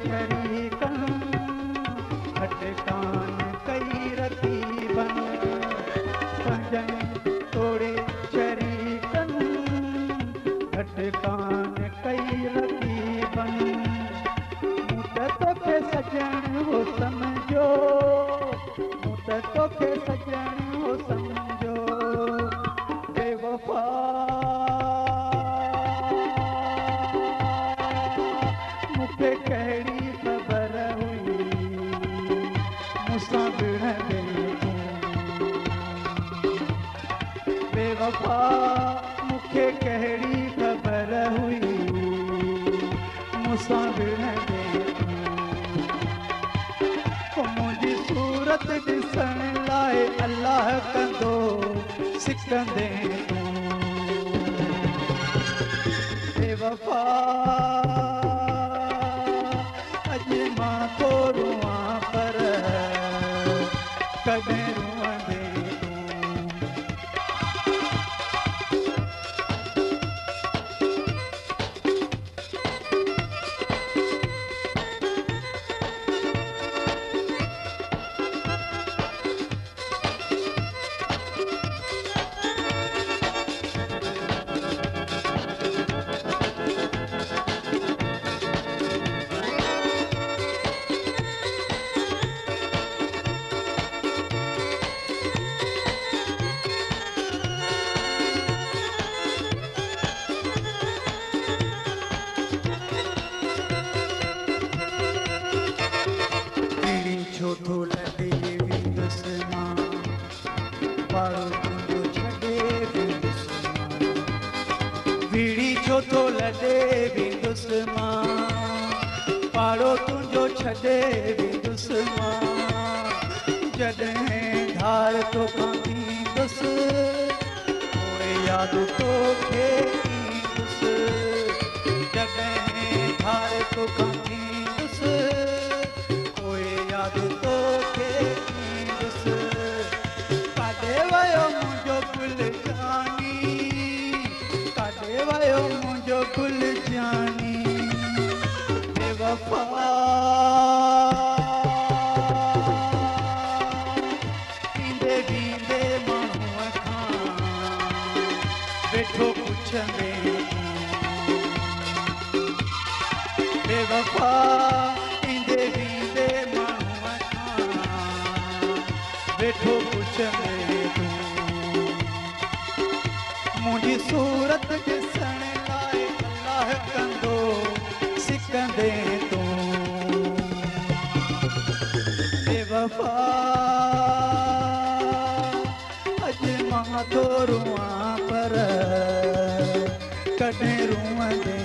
शरीकन खटकान कई रतीबन पंजन तोड़े शरीकन खटकान कई रतीबन तोखे सजण हो समझो तोखे सजण हो समझो बेवफा मुझे कहिड़ी ख़बर हुई मूंसां विढ़ंदे बेवफा मूंखे कहिड़ी ख़बर हुई मूंसां विढ़ंदे मुंहिंजी सूरत ॾिसण लाइ अलाह कंदो सिकंदे बेवफा अॼु मां थो रुआं पर कॾहिं रुअंदे छो थो लॾे वेंदुसि मां पाड़ो तुंहिंजो छॾे वेंदुसि मां बीड़ी छो थो लॾे वेंदुसि मां पाड़ो तुंहिंजो छॾे वेंदुसि मां जॾहिं धार तोखां थींदुसि पोइ यादि तोखे ईंदुसि जॾहिं धार तोखां थींदुसि यादि तोखे ईंदुसि काॾे वियो मुंहिंजो गुल जानी काॾे वियो मुंहिंजो गुल जानी बेवफा ईंदे बींदे माण्हूअ खां वेठो पुछंदे बेवफा ईंदे बींदे वेठो पुछंदे तूं मुंहिंजी सूरत ॾिसण लाइ अलाह कंदो सिकंदे तूं बेवफा अॼु मां थो रुआं पर कॾहिं रुअंदे